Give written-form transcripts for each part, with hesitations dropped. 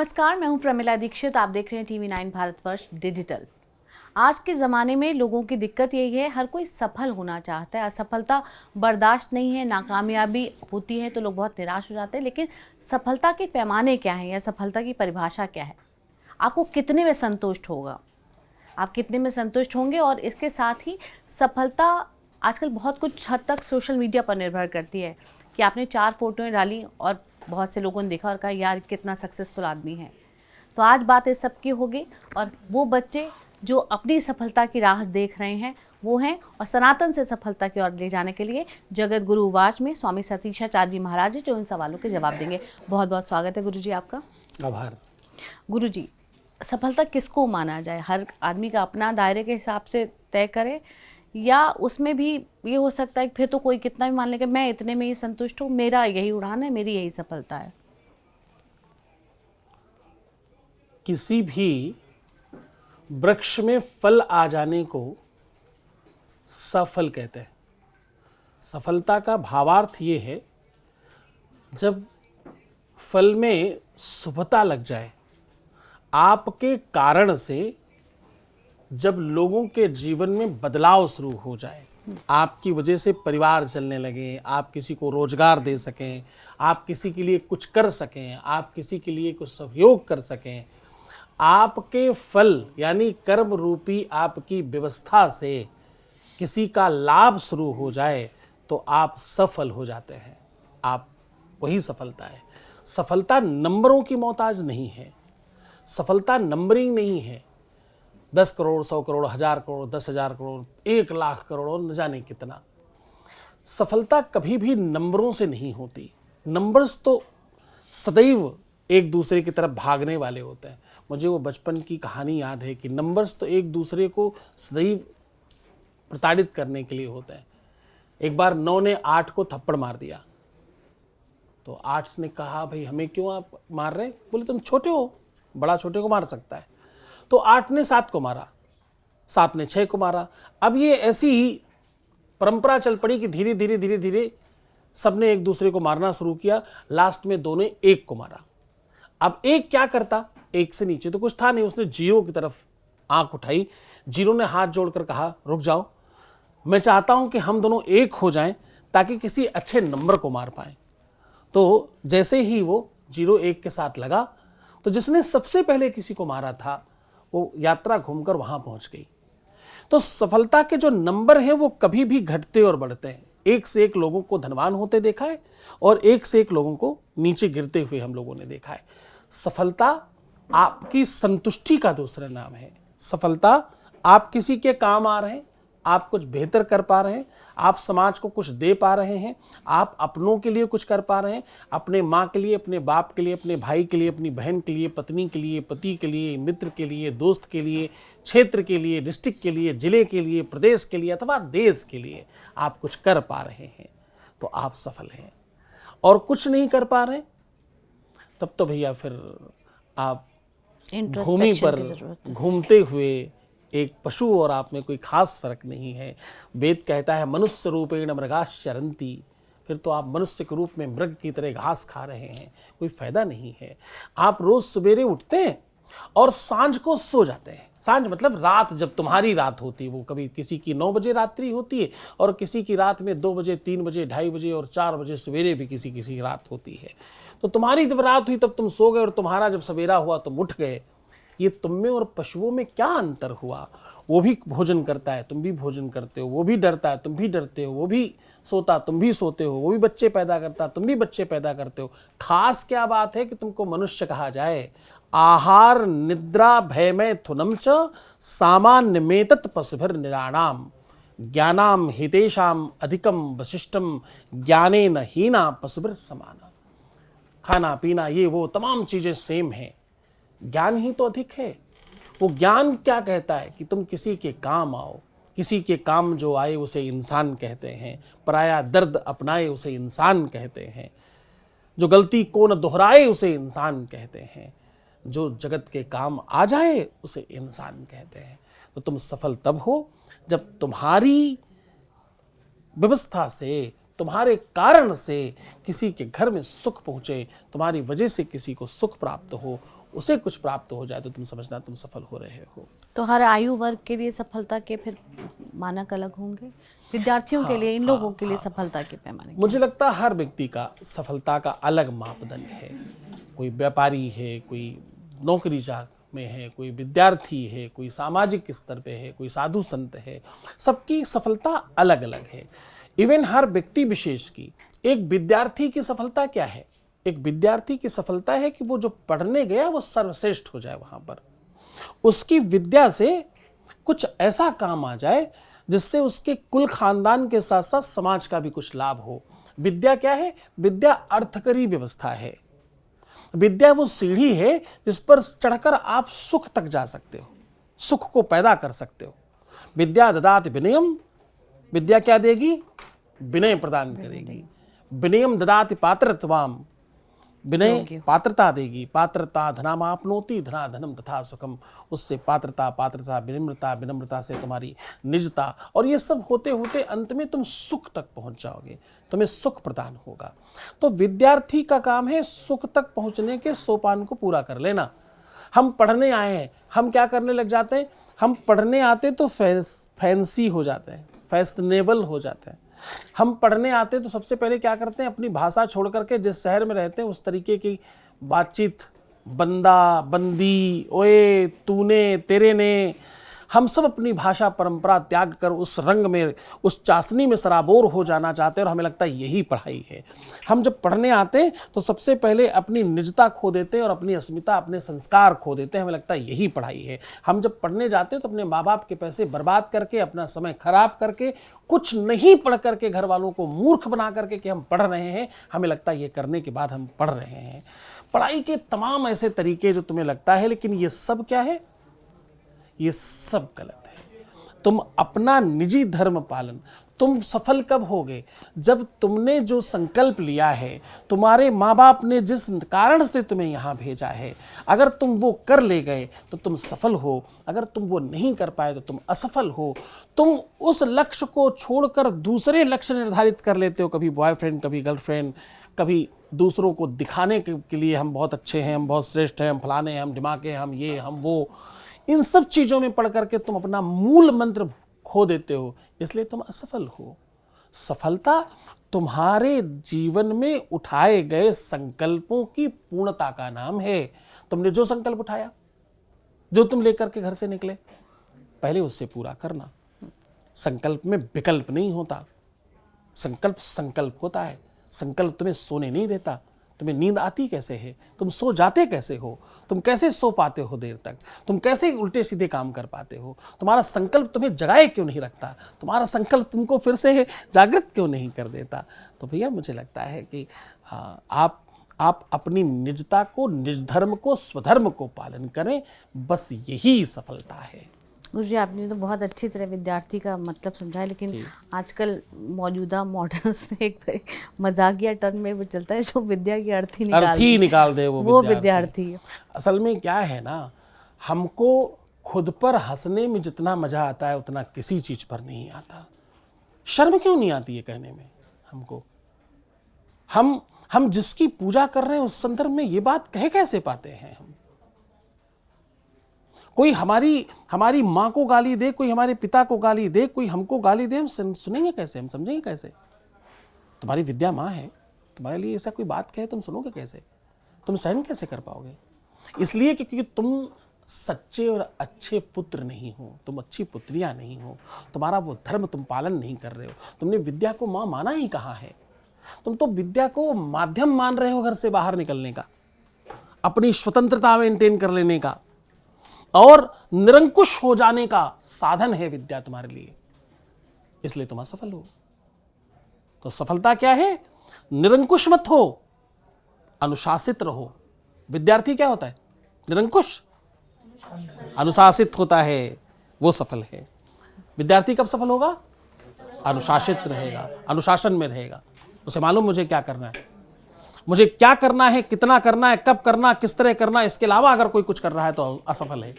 नमस्कार, मैं हूं प्रमिला दीक्षित। आप देख रहे हैं TV9 भारतवर्ष डिजिटल। आज के ज़माने में लोगों की दिक्कत यही है, हर कोई सफल होना चाहता है। असफलता बर्दाश्त नहीं है, नाकामयाबी होती है तो लोग बहुत निराश हो जाते हैं। लेकिन सफलता के पैमाने क्या हैं या सफलता की परिभाषा क्या है? आपको कितने में संतुष्ट होगा, आप कितने में संतुष्ट होंगे? और इसके साथ ही सफलता आजकल बहुत कुछ हद तक सोशल मीडिया पर निर्भर करती है कि आपने 4 फोटोएं डाली और बहुत से लोगों ने देखा और कहा यार कितना सक्सेसफुल आदमी है। तो आज बात इस सब की होगी और वो बच्चे जो अपनी सफलता की राह देख रहे हैं वो हैं, और सनातन से सफलता की ओर ले जाने के लिए जगत गुरु उवाच में स्वामी सतीशाचार्य जी महाराज जो इन सवालों के जवाब देंगे। बहुत बहुत स्वागत है गुरु जी आपका। आभार। गुरु जी, सफलता किसको माना जाए? हर आदमी का अपना दायरे के हिसाब से तय करे, या उसमें भी ये हो सकता है कि फिर तो कोई कितना भी मान लेगा मैं इतने में ही संतुष्ट हूँ, मेरा यही उड़ान है, मेरी यही सफलता है? किसी भी वृक्ष में फल आ जाने को सफल कहते हैं। सफलता का भावार्थ ये है जब फल में शुभता लग जाए, आपके कारण से जब लोगों के जीवन में बदलाव शुरू हो जाए, आपकी वजह से परिवार चलने लगे, आप किसी को रोजगार दे सकें, आप किसी के लिए कुछ कर सकें, आप किसी के लिए कुछ सहयोग कर सकें, आपके फल यानी कर्म रूपी आपकी व्यवस्था से किसी का लाभ शुरू हो जाए तो आप सफल हो जाते हैं। आप वही सफलता है। सफलता नंबरों की मोहताज नहीं है, सफलता नंबरिंग नहीं है। 10 करोड़, 100 करोड़, 1000 करोड़, 10,000 करोड़, 1 लाख करोड़ और न जाने कितना। सफलता कभी भी नंबरों से नहीं होती। नंबर्स तो सदैव एक दूसरे की तरफ भागने वाले होते हैं। मुझे वो बचपन की कहानी याद है कि नंबर्स तो एक दूसरे को सदैव प्रताड़ित करने के लिए होते हैं। एक बार 9 ने 8 को थप्पड़ मार दिया तो 8 ने कहा भाई हमें क्यों आप मार रहे हैं? बोले तुम छोटे हो, बड़ा छोटे को मार सकता है। तो 8 ने 7 को मारा, 7 ने 6 को मारा। अब ये ऐसी ही परंपरा चल पड़ी कि धीरे धीरे धीरे धीरे सबने एक दूसरे को मारना शुरू किया। लास्ट में 2 ने 1 को मारा। अब 1 क्या करता? 1 से नीचे तो कुछ था नहीं। उसने 0 की तरफ आंख उठाई। 0 ने हाथ जोड़कर कहा रुक जाओ, मैं चाहता हूं कि हम दोनों 1 हो जाएं ताकि किसी अच्छे नंबर को मार पाएं। तो जैसे ही वो 0 1 के साथ लगा तो जिसने सबसे पहले किसी को मारा था वो यात्रा घूमकर वहां पहुंच गई। तो सफलता के जो नंबर हैं वो कभी भी घटते और बढ़ते हैं। 1 से 1 लोगों को धनवान होते देखा है और 1 से 1 लोगों को नीचे गिरते हुए हम लोगों ने देखा है। सफलता आपकी संतुष्टि का दूसरा नाम है। सफलता आप किसी के काम आ रहे हैं, आप कुछ बेहतर कर पा रहे हैं, आप समाज को कुछ दे पा रहे हैं, आप अपनों के लिए कुछ कर पा रहे हैं, अपने माँ के लिए, अपने बाप के लिए, अपने भाई के लिए, अपनी बहन के लिए, पत्नी के लिए, पति के लिए, मित्र के लिए, दोस्त के लिए, क्षेत्र के लिए, डिस्ट्रिक्ट के लिए, जिले के लिए, प्रदेश के लिए अथवा देश के लिए आप कुछ कर पा रहे हैं तो आप सफल हैं। और कुछ नहीं कर पा रहे तब तो भैया फिर आप भूमि पर घूमते हुए एक पशु और आप में कोई खास फर्क नहीं है। वेद कहता है मनुष्य रूपेण मृगाश्च चरन्ति। फिर तो आप मनुष्य के रूप में मृग की तरह घास खा रहे हैं, कोई फायदा नहीं है। आप रोज सवेरे उठते हैं और सांझ को सो जाते हैं। सांझ मतलब रात, जब तुम्हारी रात होती है वो कभी किसी की 9 बजे रात्रि होती है और किसी की रात में 2 बजे, 3 बजे, 2:30 बजे और 4 बजे सवेरे भी किसी किसी की रात होती है। तो तुम्हारी जब रात हुई तब तुम सो गए और तुम्हारा जब सवेरा हुआ तुम उठ गए। ये तुम में और पशुओं में क्या अंतर हुआ? वो भी भोजन करता है, तुम भी भोजन करते हो। वो भी डरता है, तुम भी डरते हो। वो भी सोता, तुम भी सोते हो। वो भी बच्चे पैदा करता, तुम भी बच्चे पैदा करते हो। खास क्या बात है कि तुमको मनुष्य कहा जाए? आहार निद्रा भयमय थुनम च सामान्य मेतत पशुभिर निराणाम ज्ञानाम हितेशाम अधिकम वशिष्ठम ज्ञानेन हीना पशुभिर समाना। खाना पीना ये वो तमाम चीजें सेम हैं, ज्ञान ही तो अधिक है। वो ज्ञान क्या कहता है कि तुम किसी के काम आओ। किसी के काम जो आए उसे इंसान कहते हैं। पराया दर्द अपनाए उसे इंसान कहते हैं। जो गलती को न दोहराए उसे इंसान कहते हैं। जो जगत के काम आ जाए उसे इंसान कहते हैं। तो तुम सफल तब हो जब तुम्हारी व्यवस्था से, तुम्हारे कारण से किसी के घर में सुख पहुंचे, तुम्हारी वजह से किसी को सुख प्राप्त हो। उसे कुछ प्राप्त हो जाए तो तुम समझना तुम सफल हो रहे हो। तो हर आयु वर्ग के लिए सफलता के फिर मानक अलग होंगे, विद्यार्थियों के लिए, इन लोगों के लिए सफलता के पैमाने मुझे लगता है हर व्यक्ति का सफलता का अलग मापदंड है। कोई व्यापारी है, कोई नौकरी चाह में है, कोई विद्यार्थी है, कोई सामाजिक स्तर पे है, कोई साधु संत है, सबकी सफलता अलग अलग है। इवन हर व्यक्ति विशेष की, एक विद्यार्थी की सफलता क्या है? एक विद्यार्थी की सफलता है कि वो जो पढ़ने गया वो सर्वश्रेष्ठ हो जाए, वहां पर उसकी विद्या से कुछ ऐसा काम आ जाए जिससे उसके कुल खानदान के साथ साथ समाज का भी कुछ लाभ हो। विद्या क्या है? विद्या अर्थकरी व्यवस्था है। विद्या वो सीढ़ी है जिस पर चढ़कर आप सुख तक जा सकते हो, सुख को पैदा कर सकते हो। विद्या ददाति विनयम, विद्या क्या देगी? विनय प्रदान करेगी। विनयम ददाति पात्रत्वाम, विनय पात्रता देगी। पात्रता धनामाप्नोति, धना धनम तथा सुखम। उससे पात्रता विनम्रता, विनम्रता से तुम्हारी निजता, और ये सब होते होते अंत में तुम सुख तक पहुंच जाओगे, तुम्हें सुख प्रदान होगा। तो विद्यार्थी का काम है सुख तक पहुंचने के सोपान को पूरा कर लेना। हम पढ़ने आए हैं, हम क्या करने लग जाते हैं? हम पढ़ने आते तो फैंसी हो जाते हैं, फैशनेबल हो जाते हैं। हम पढ़ने आते तो सबसे पहले क्या करते हैं? अपनी भाषा छोड़ करके जिस शहर में रहते हैं उस तरीके की बातचीत, बंदा बंदी, ओए तूने, तेरे ने, हम सब अपनी भाषा परंपरा त्याग कर उस रंग में, उस चाशनी में सराबोर हो जाना चाहते हैं, और हमें लगता है यही पढ़ाई है। हम जब पढ़ने आते हैं तो सबसे पहले अपनी निजता खो देते हैं और अपनी अस्मिता, अपने संस्कार खो देते हैं, हमें लगता है यही पढ़ाई है। हम जब पढ़ने जाते हैं तो अपने माँ बाप के पैसे बर्बाद करके, अपना समय खराब करके, कुछ नहीं पढ़ करके घर वालों को मूर्ख बना करके कि हम पढ़ रहे हैं, हमें लगता है ये करने के बाद हम पढ़ रहे हैं। पढ़ाई के तमाम ऐसे तरीके जो तुम्हें लगता है, लेकिन ये सब क्या है? ये सब गलत है। तुम अपना निजी धर्म पालन, तुम सफल कब होगे? जब तुमने जो संकल्प लिया है, तुम्हारे माँ बाप ने जिस कारण से तुम्हें यहाँ भेजा है, अगर तुम वो कर ले गए तो तुम सफल हो, अगर तुम वो नहीं कर पाए तो तुम असफल हो। तुम उस लक्ष्य को छोड़कर दूसरे लक्ष्य निर्धारित कर लेते हो, कभी बॉयफ्रेंड, कभी गर्लफ्रेंड, कभी दूसरों को दिखाने के लिए हम बहुत अच्छे हैं, हम बहुत श्रेष्ठ हैं, हम फलाने हैं, हम दिमाग हैं, हम ये, हम वो। इन सब चीज़ों में पढ़ करके तुम अपना मूल मंत्र खो देते हो, इसलिए तुम असफल हो। सफलता तुम्हारे जीवन में उठाए गए संकल्पों की पूर्णता का नाम है। तुमने जो संकल्प उठाया, जो तुम लेकर के घर से निकले, पहले उससे पूरा करना। संकल्प में विकल्प नहीं होता, संकल्प संकल्प होता है। संकल्प तुम्हें सोने नहीं देता। तुम्हें नींद आती कैसे है? तुम सो जाते कैसे हो? तुम कैसे सो पाते हो देर तक? तुम कैसे उल्टे सीधे काम कर पाते हो? तुम्हारा संकल्प तुम्हें जगाए क्यों नहीं रखता? तुम्हारा संकल्प तुमको फिर से जागृत क्यों नहीं कर देता? तो भैया मुझे लगता है कि आप अपनी निजता को, निज धर्म को, स्वधर्म को पालन करें, बस यही सफलता है। गुरुजी, आपने तो बहुत अच्छी तरह विद्यार्थी का मतलब समझाया, लेकिन आजकल मौजूदा मॉडर्न्स में एक मजाकिया टर्म में वो चलता है, जो विद्या की अर्थ ही निकाल दे वो विद्यार्थी है। असल में क्या है ना, हमको खुद पर हंसने में जितना मजा आता है उतना किसी चीज पर नहीं आता। शर्म क्यों नहीं आती है कहने में हमको? हम जिसकी पूजा कर रहे हैं उस संदर्भ में ये बात कह कैसे पाते हैं? हम कोई हमारी माँ को गाली दे, कोई हमारे पिता को गाली दे, कोई हमको गाली दे, हम सुनेंगे कैसे? हम समझेंगे कैसे? तुम्हारी विद्या माँ है, तुम्हारे लिए ऐसा कोई बात कहे तुम सुनोगे कैसे? तुम सहन कैसे कर पाओगे? इसलिए क्योंकि तुम सच्चे और अच्छे पुत्र नहीं हो, तुम अच्छी पुत्रियां नहीं हो, तुम्हारा वो धर्म तुम पालन नहीं कर रहे हो। तुमने विद्या को माँ माना ही कहाँ है? तुम तो विद्या को माध्यम मान रहे हो घर से बाहर निकलने का, अपनी स्वतंत्रता मेंटेन कर लेने का, और निरंकुश हो जाने का साधन है विद्या तुम्हारे लिए, इसलिए तुम असफल हो। तो सफलता क्या है? निरंकुश मत हो, अनुशासित रहो। विद्यार्थी क्या होता है? निरंकुश, अनुशासित होता है, वो सफल है। विद्यार्थी कब सफल होगा? अनुशासित रहेगा, अनुशासन में रहेगा। उसे मालूम मुझे क्या करना है, मुझे क्या करना है, कितना करना है, कब करना, किस तरह करना। इसके अलावा अगर कोई कुछ कर रहा है तो असफल है,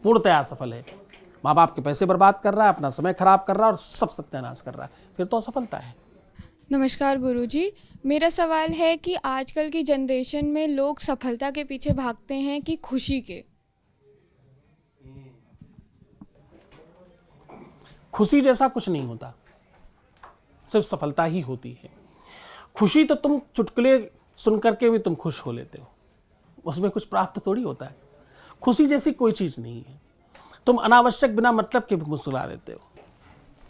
पूर्णतया असफल है। माँ बाप के पैसे बर्बाद कर रहा है, अपना समय खराब कर रहा है और सब सत्यानाश कर रहा है, फिर तो असफलता है। नमस्कार गुरुजी। मेरा सवाल है कि आजकल की जनरेशन में लोग सफलता के पीछे भागते हैं कि खुशी के? खुशी जैसा कुछ नहीं होता, सिर्फ सफलता ही होती है। खुशी तो तुम चुटकुले सुन करके भी तुम खुश हो लेते हो, उसमें कुछ प्राप्त थोड़ी होता है। खुशी जैसी कोई चीज़ नहीं है। तुम अनावश्यक बिना मतलब के भी मुस्कुरा लेते हो,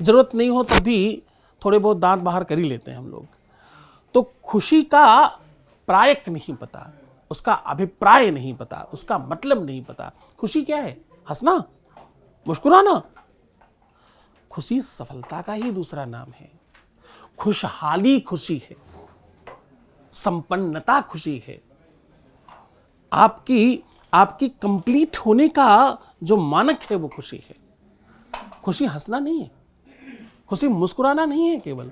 जरूरत नहीं हो तब भी थोड़े बहुत दांत बाहर कर ही लेते हैं हम लोग। तो खुशी का प्रायक नहीं पता, उसका अभिप्राय नहीं पता, उसका मतलब नहीं पता। खुशी क्या है? हंसना, मुस्कुराना। खुशी सफलता का ही दूसरा नाम है। खुशहाली खुशी है, संपन्नता खुशी है। आपकी आपकी कंप्लीट होने का जो मानक है वो खुशी है। खुशी हंसना नहीं है, खुशी मुस्कुराना नहीं है केवल।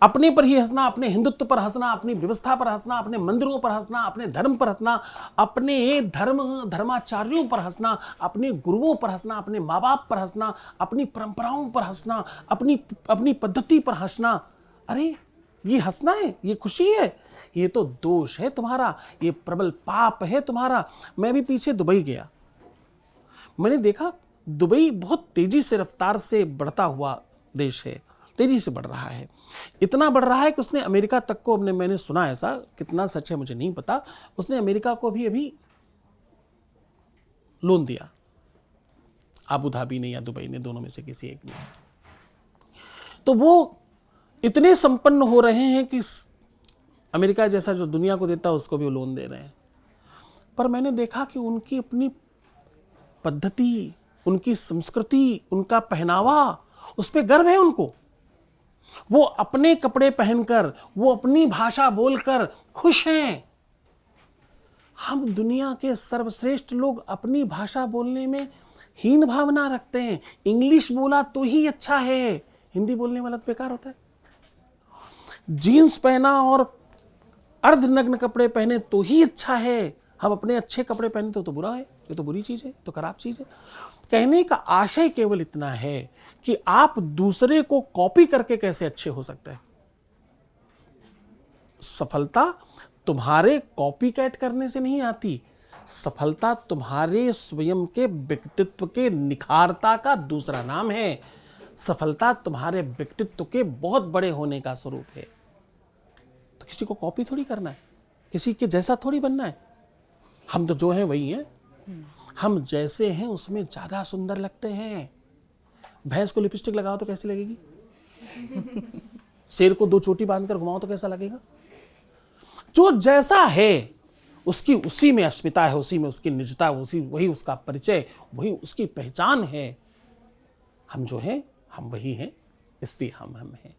अपने पर ही हंसना, अपने हिंदुत्व पर हंसना, अपनी व्यवस्था पर हंसना, अपने मंदिरों पर हंसना, अपने धर्म पर हंसना, अपने धर्माचार्यों पर हंसना, अपने गुरुओं पर हंसना, अपने माँ बाप पर हंसना, अपनी परंपराओं पर हंसना, अपनी पद्धति पर हंसना। अरे ये हंसना है? ये खुशी है? ये तो दोष है तुम्हारा, ये प्रबल पाप है तुम्हारा। मैं भी पीछे दुबई गया, मैंने देखा दुबई बहुत तेजी से रफ्तार से बढ़ता हुआ देश है, तेजी से बढ़ रहा है। इतना बढ़ रहा है कि उसने अमेरिका तक को, मैंने सुना ऐसा, कितना सच है मुझे नहीं पता, उसने अमेरिका को भी अभी लोन दिया, अबू धाबी ने या दुबई ने, दोनों में से किसी एक ने। तो वो इतने संपन्न हो रहे हैं कि अमेरिका जैसा जो दुनिया को देता है उसको भी वो लोन दे रहे हैं। पर मैंने देखा कि उनकी अपनी पद्धति, उनकी संस्कृति, उनका पहनावा, उस पर गर्व है उनको। वो अपने कपड़े पहनकर, वो अपनी भाषा बोलकर खुश हैं। हम दुनिया के सर्वश्रेष्ठ लोग अपनी भाषा बोलने में हीन भावना रखते हैं। इंग्लिश बोला तो ही अच्छा है, हिंदी बोलने वाला तो बेकार होता है। जीन्स पहना और अर्धनग्न कपड़े पहने तो ही अच्छा है, हम अपने अच्छे कपड़े पहनते तो बुरा है, ये तो बुरी चीज़ है, तो खराब चीज़ है। कहने का आशय केवल इतना है कि आप दूसरे को कॉपी करके कैसे अच्छे हो सकते हैं। सफलता तुम्हारे कॉपी कैट करने से नहीं आती, सफलता तुम्हारे स्वयं के व्यक्तित्व के निखारता का दूसरा नाम है। सफलता तुम्हारे व्यक्तित्व के बहुत बड़े होने का स्वरूप है। तो किसी को कॉपी थोड़ी करना है, किसी के जैसा थोड़ी बनना है। हम तो जो हैं वही हैं। हम जैसे हैं उसमें ज़्यादा सुंदर लगते हैं। भैंस को लिपस्टिक लगाओ तो कैसी लगेगी? शेर को दो चोटी बांधकर घुमाओ तो कैसा लगेगा? जो जैसा है उसकी उसी में अस्मिता है, उसी में उसकी निजता, वही उसका परिचय, वही उसकी पहचान है। हम जो हैं हम वही हैं, इसलिए हम हैं।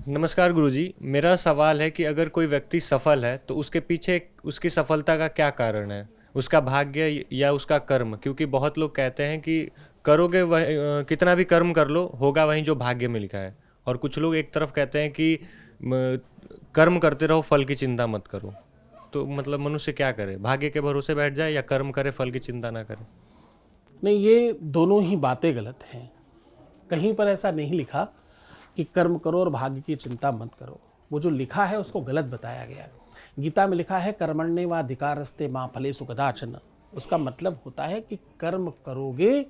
नमस्कार गुरुजी, मेरा सवाल है कि अगर कोई व्यक्ति सफल है तो उसके पीछे उसकी सफलता का क्या कारण है? उसका भाग्य या उसका कर्म? क्योंकि बहुत लोग कहते हैं कि करोगे वह, कितना भी कर्म कर लो होगा वहीं जो भाग्य में लिखा है। और कुछ लोग एक तरफ कहते हैं कि कर्म करते रहो, फल की चिंता मत करो। तो मतलब मनुष्य क्या करे? भाग्य के भरोसे बैठ जाए या कर्म करे, फल की चिंता ना करे? नहीं, ये दोनों ही बातें गलत हैं। कहीं पर ऐसा नहीं लिखा कि कर्म करो और भाग्य की चिंता मत करो। वो जो लिखा है उसको गलत बताया गया है। गीता में लिखा है कर्मण्येवाधिकारस्ते मा फलेषु कदाचन। उसका मतलब होता है कि कर्म करोगे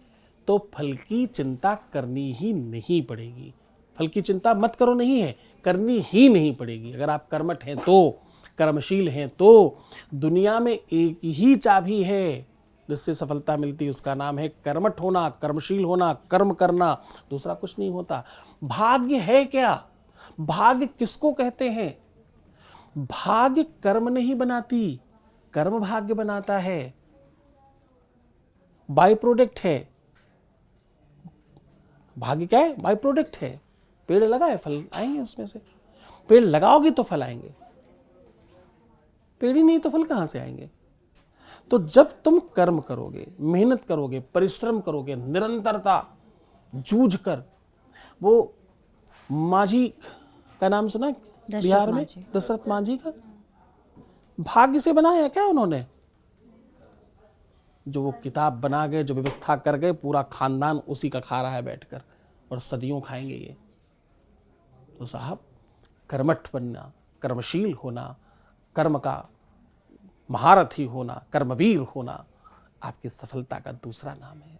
तो फल की चिंता करनी ही नहीं पड़ेगी। फल की चिंता मत करो नहीं है, करनी ही नहीं पड़ेगी। अगर आप कर्मठ हैं तो, कर्मशील हैं तो, दुनिया में एक ही चाबी है जिससे सफलता मिलती है, उसका नाम है कर्मठ होना, कर्मशील होना, कर्म करना। दूसरा कुछ नहीं होता। भाग्य है क्या? भाग्य किसको कहते हैं? भाग्य कर्म नहीं बनाती, कर्म भाग्य बनाता है, बाय प्रोडक्ट है। भाग्य क्या है? बाय प्रोडक्ट है। पेड़ लगाए, फल आएंगे उसमें से। पेड़ लगाओगे तो फल आएंगे, पेड़ ही नहीं तो फल कहां से आएंगे? तो जब तुम कर्म करोगे, मेहनत करोगे, परिश्रम करोगे, निरंतरता जूझ कर, वो माझी का नाम सुना बिहार में, दशरथ माझी का? भाग्य से बनाया क्या उन्होंने? जो वो किताब बना गए, जो व्यवस्था कर गए, पूरा खानदान उसी का खा रहा है बैठकर, और सदियों खाएंगे ये। तो साहब कर्मठ बनना, कर्मशील होना, कर्म का महारथी होना, कर्मवीर होना आपकी सफलता का दूसरा नाम है।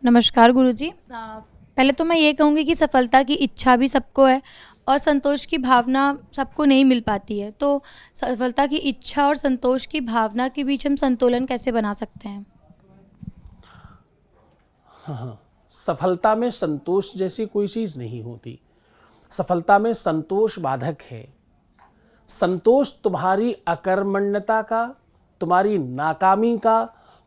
नमस्कार गुरुजी। पहले तो मैं ये कहूँगी कि सफलता की इच्छा भी सबको है और संतोष की भावना सबको नहीं मिल पाती है, तो सफलता की इच्छा और संतोष की भावना के बीच हम संतुलन कैसे बना सकते हैं? सफलता में संतोष जैसी कोई चीज़ नहीं होती। सफलता में संतोष बाधक है। संतोष तुम्हारी अकर्मण्यता का, तुम्हारी नाकामी का,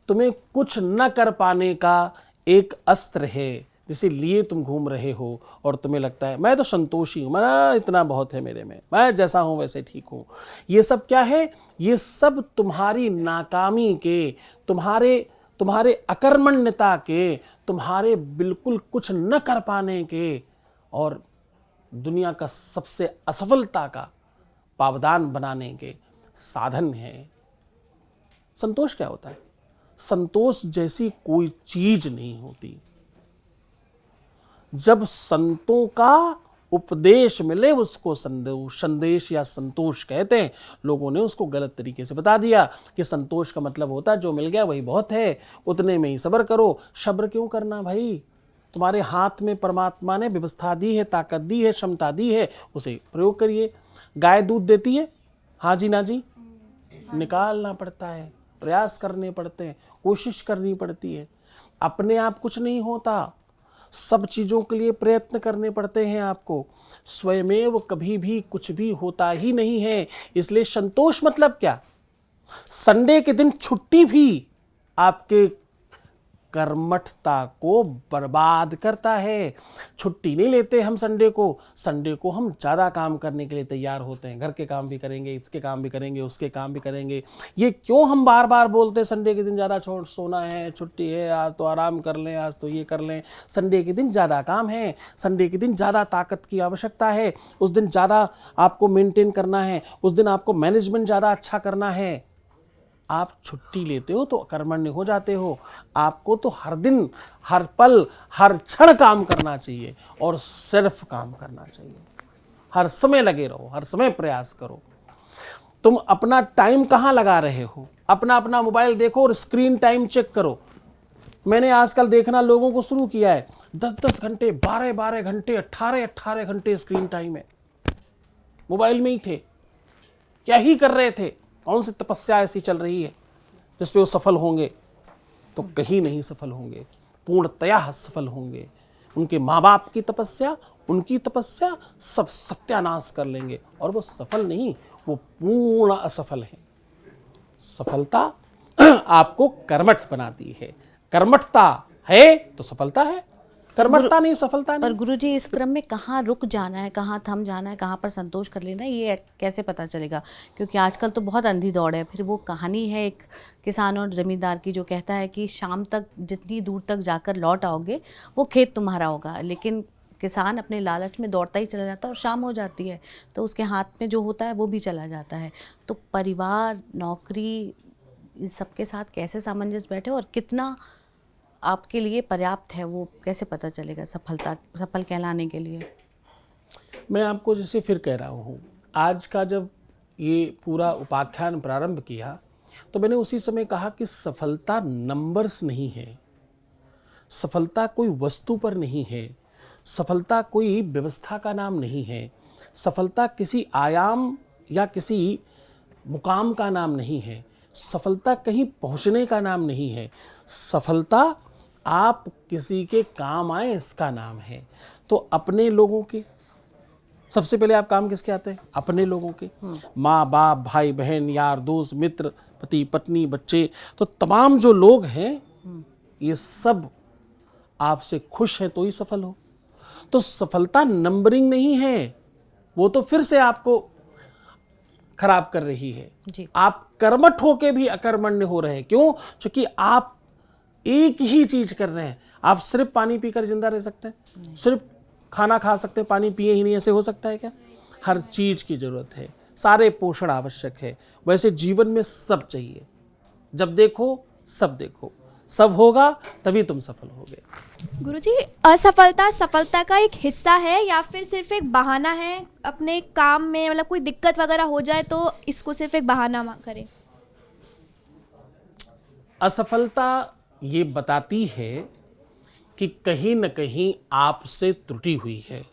तुम्हें कुछ न कर पाने का एक अस्त्र है, जिसे लिए तुम घूम रहे हो और तुम्हें लगता है मैं तो संतोषी हूँ, मैं इतना बहुत है मेरे में, मैं जैसा हूँ वैसे ठीक हूँ। ये सब क्या है? ये सब तुम्हारी नाकामी के, तुम्हारे अकर्मण्यता के, तुम्हारे बिल्कुल कुछ न कर पाने के और दुनिया का सबसे असफलता का पावदान बनाने के साधन है। संतोष क्या होता है? संतोष जैसी कोई चीज नहीं होती। जब संतों का उपदेश मिले उसको संदेश या संतोष कहते हैं। लोगों ने उसको गलत तरीके से बता दिया कि संतोष का मतलब होता है जो मिल गया वही बहुत है, उतने में ही सब्र करो। सब्र क्यों करना भाई? तुम्हारे हाथ में परमात्मा ने व्यवस्था दी है, ताकत दी है, क्षमता दी है, उसे प्रयोग करिए। गाय दूध देती है, हाँ जी ना जी, निकालना पड़ता है, प्रयास करने पड़ते हैं, कोशिश करनी पड़ती है। अपने आप कुछ नहीं होता, सब चीज़ों के लिए प्रयत्न करने पड़ते हैं आपको। स्वयमेव कभी भी कुछ भी होता ही नहीं है। इसलिए संतोष मतलब क्या? संडे के दिन छुट्टी भी आपके कर्मठता को बर्बाद करता है। छुट्टी नहीं लेते हम संडे को हम ज़्यादा काम करने के लिए तैयार होते हैं। घर के काम भी करेंगे, इसके काम भी करेंगे, उसके काम भी करेंगे। ये क्यों हम बार बार बोलते हैं संडे के दिन ज़्यादा सोना है, छुट्टी है, आज तो आराम कर लें, आज तो ये कर लें। संडे के दिन ज़्यादा काम है, संडे के दिन ज़्यादा ताकत की आवश्यकता है, उस दिन ज़्यादा आपको मेंटेन करना है, उस दिन आपको मैनेजमेंट ज़्यादा अच्छा करना है। आप छुट्टी लेते हो तो अकर्मण्य हो जाते हो। आपको तो हर दिन, हर पल, हर क्षण काम करना चाहिए और सिर्फ काम करना चाहिए। हर समय लगे रहो, हर समय प्रयास करो। तुम अपना टाइम कहाँ लगा रहे हो? अपना मोबाइल देखो और स्क्रीन टाइम चेक करो। मैंने आजकल देखना लोगों को शुरू किया है, 10-10 घंटे, 12-12 घंटे, 18-18 घंटे स्क्रीन टाइम है। मोबाइल में ही थे, क्या ही कर रहे थे? कौन सी तपस्या ऐसी चल रही है जिस पे वो सफल होंगे? तो कहीं नहीं सफल होंगे, पूर्णतया सफल होंगे। उनके माँ बाप की तपस्या, उनकी तपस्या सब सत्यानाश कर लेंगे और वो सफल नहीं, वो पूर्ण असफल है। सफलता आपको कर्मठ बनाती है। कर्मठता है तो सफलता है, कर्मठता नहीं सफलता पर नहीं। गुरुजी इस क्रम में कहाँ रुक जाना है, कहाँ थम जाना है, कहाँ पर संतोष कर लेना है, ये कैसे पता चलेगा? क्योंकि आजकल तो बहुत अंधी दौड़ है। फिर वो कहानी है एक किसान और ज़मींदार की, जो कहता है कि शाम तक जितनी दूर तक जाकर लौट आओगे वो खेत तुम्हारा होगा। लेकिन किसान अपने लालच में दौड़ता ही चला जाता है और शाम हो जाती है तो उसके हाथ में जो होता है वो भी चला जाता है। तो परिवार, नौकरी, इन सबके साथ कैसे सामंजस्य बैठे और कितना आपके लिए पर्याप्त है, वो कैसे पता चलेगा सफल कहलाने के लिए? मैं आपको जैसे फिर कह रहा हूँ, आज का जब ये पूरा उपाख्यान प्रारंभ किया तो मैंने उसी समय कहा कि सफलता नंबर्स नहीं है, सफलता कोई वस्तु पर नहीं है, सफलता कोई व्यवस्था का नाम नहीं है, सफलता किसी आयाम या किसी मुकाम का नाम नहीं है, सफलता कहीं पहुँचने का नाम नहीं है। सफलता आप किसी के काम आए इसका नाम है। तो अपने लोगों के, सबसे पहले आप काम किसके आते हैं? अपने लोगों के। माँ बाप, भाई बहन, यार दोस्त, मित्र, पति पत्नी, बच्चे, तो तमाम जो लोग हैं ये सब आपसे खुश हैं तो ही सफल हो। तो सफलता नंबरिंग नहीं है, वो तो फिर से आपको खराब कर रही है जी। आप कर्मठ होके भी अकर्मण्य हो रहे हैं। क्यों? क्योंकि आप एक ही चीज कर रहे हैं। आप सिर्फ पानी पीकर जिंदा रह सकते हैं? सिर्फ खाना खा सकते हैं, पानी पिए ही नहीं, ऐसे हो सकता है क्या? हर चीज की जरूरत है, सारे पोषण आवश्यक है। वैसे जीवन में सब चाहिए। जब देखो सब देखो, सब होगा तभी तुम सफल होगे। गुरुजी, असफलता सफलता का एक हिस्सा है या फिर सिर्फ एक बहाना है? अपने काम में मतलब कोई दिक्कत वगैरह हो जाए तो इसको सिर्फ एक बहाना करें। असफलता ये बताती है कि कहीं न कहीं आपसे त्रुटि हुई है।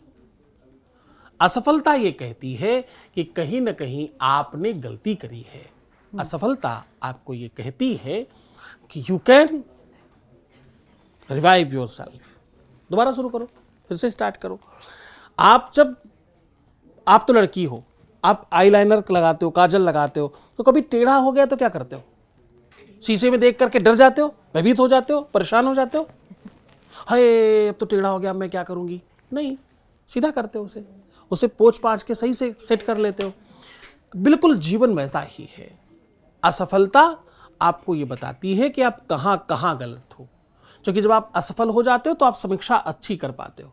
असफलता ये कहती है कि कहीं न कहीं आपने गलती करी है। असफलता आपको ये कहती है कि यू कैन रिवाइव योरसेल्फ। दोबारा शुरू करो, फिर से स्टार्ट करो। आप तो लड़की हो, आप आईलाइनर लगाते हो, काजल लगाते हो, तो कभी टेढ़ा हो गया तो क्या करते हो? शीशे में देख करके डर जाते हो, भयभीत हो जाते हो, परेशान हो जाते हो, हाय अब तो टेढ़ा हो गया, मैं क्या करूंगी? नहीं, सीधा करते हो उसे पोंछ पाछ के सही से सेट कर लेते हो। बिल्कुल जीवन वैसा ही है। असफलता आपको ये बताती है कि आप कहाँ कहाँ गलत हो, क्योंकि जब आप असफल हो जाते हो तो आप समीक्षा अच्छी कर पाते हो।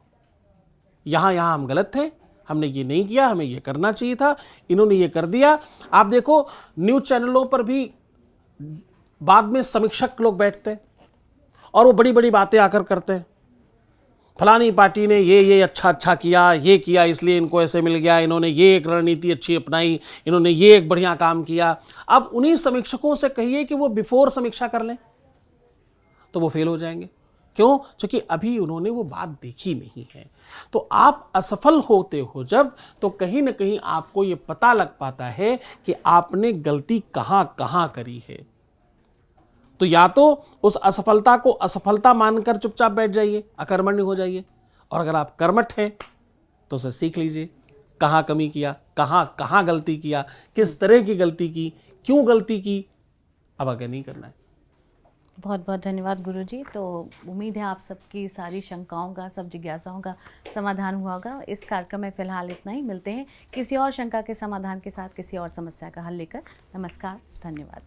यहाँ हम गलत थे, हमने ये नहीं किया, हमें ये करना चाहिए था, इन्होंने ये कर दिया। आप देखो न्यूज़ चैनलों पर भी बाद में समीक्षक लोग बैठते हैं और वो बड़ी बड़ी बातें आकर करते हैं, फलानी पार्टी ने ये अच्छा किया, ये किया इसलिए इनको ऐसे मिल गया, इन्होंने ये एक रणनीति अच्छी अपनाई, इन्होंने ये एक बढ़िया काम किया। अब उन्हीं समीक्षकों से कहिए कि वो बिफोर समीक्षा कर लें तो वो फेल हो जाएंगे। क्यों? क्योंकि अभी उन्होंने वो बात देखी नहीं है। तो आप असफल होते हो जब, तो कहीं ना कहीं आपको ये पता लग पाता है कि आपने गलती कहाँ कहाँ करी है। तो या तो उस असफलता को असफलता मानकर चुपचाप बैठ जाइए, अकर्मण्य हो जाइए, और अगर आप कर्मठ हैं तो उसे सीख लीजिए, कहाँ कमी किया, कहाँ गलती किया, किस तरह की गलती की, क्यों गलती की, अब आगे नहीं करना है। बहुत बहुत धन्यवाद गुरुजी। तो उम्मीद है आप सबकी सारी शंकाओं का, सब जिज्ञासाओं का समाधान हुआ होगा। इस कार्यक्रम में फिलहाल इतना ही। मिलते हैं किसी और शंका के समाधान के साथ, किसी और समस्या का हल लेकर। नमस्कार, धन्यवाद।